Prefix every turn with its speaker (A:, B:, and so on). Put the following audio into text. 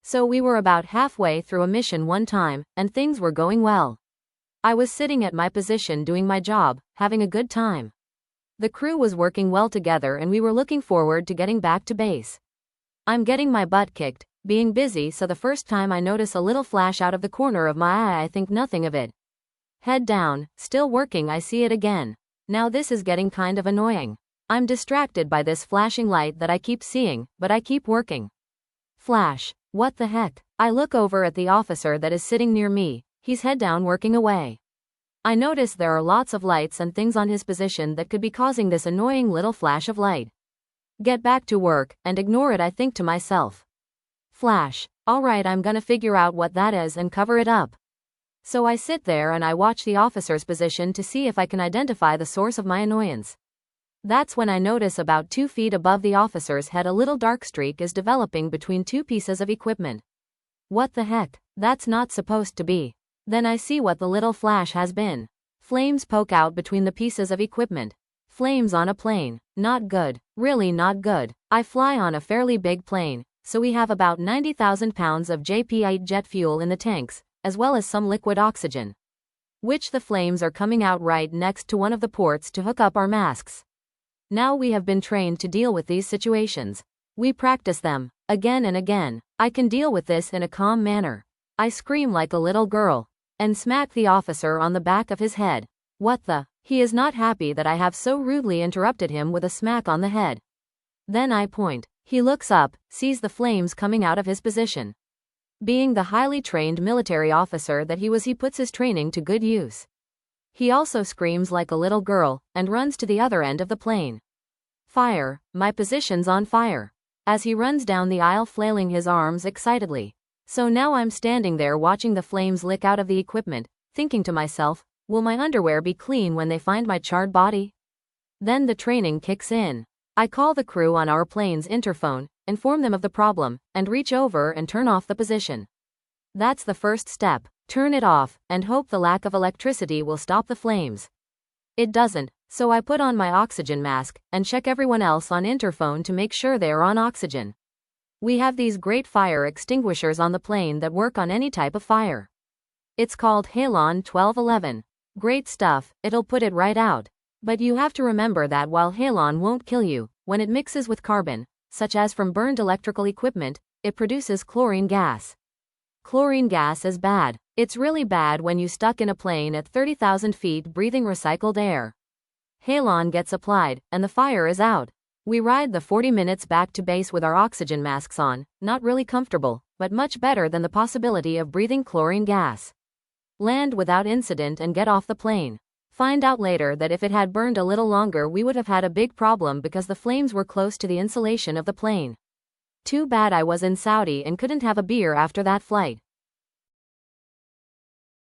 A: So we were about halfway through a mission one time, and things were going well. I was sitting at my position doing my job, having a good time. The crew was working well together and we were looking forward to getting back to base. I'm getting my butt kicked, being busy, so the first time I notice a little flash out of the corner of my eye, I think nothing of it. Head down, still working, I see it again. Now this is getting kind of annoying. I'm distracted by this flashing light that I keep seeing, but I keep working. Flash. What the heck? I look over at the officer that is sitting near me. He's head down working away. I notice there are lots of lights and things on his position that could be causing this annoying little flash of light. Get back to work, and ignore it, I think to myself. Flash. Alright, I'm gonna figure out what that is and cover it up. So I sit there and I watch the officer's position to see if I can identify the source of my annoyance. That's when I notice about 2 feet above the officer's head a little dark streak is developing between 2 pieces of equipment. What the heck? That's not supposed to be. Then I see what the little flash has been. Flames poke out between the pieces of equipment. Flames on a plane. Not good. Really not good. I fly on a fairly big plane, so we have about 90,000 pounds of JP8 jet fuel in the tanks, as well as some liquid oxygen. Which the flames are coming out right next to one of the ports to hook up our masks. Now we have been trained to deal with these situations. We practice them, again and again. I can deal with this in a calm manner. I scream like a little girl, and smack the officer on the back of his head. What the? He is not happy that I have so rudely interrupted him with a smack on the head. Then I point. He looks up, sees the flames coming out of his position. Being the highly trained military officer that he puts his training to good use. He also screams like a little girl, and runs to the other end of the plane. Fire, my position's on fire. As he runs down the aisle flailing his arms excitedly. So now I'm standing there watching the flames lick out of the equipment, thinking to myself, will my underwear be clean when they find my charred body? Then the training kicks in. I call the crew on our plane's interphone, inform them of the problem, and reach over and turn off the position. That's the first step. Turn it off, and hope the lack of electricity will stop the flames. It doesn't, so I put on my oxygen mask, and check everyone else on interphone to make sure they are on oxygen. We have these great fire extinguishers on the plane that work on any type of fire. It's called Halon 1211. Great stuff, it'll put it right out. But you have to remember that while halon won't kill you, when it mixes with carbon, such as from burned electrical equipment, it produces chlorine gas. Chlorine gas is bad. It's really bad when you stuck in a plane at 30,000 feet breathing recycled air. Halon gets applied, and the fire is out. We ride the 40 minutes back to base with our oxygen masks on, not really comfortable, but much better than the possibility of breathing chlorine gas. Land without incident and get off the plane. Find out later that if it had burned a little longer we would have had a big problem because the flames were close to the insulation of the plane. Too bad I was in Saudi and couldn't have a beer after that flight.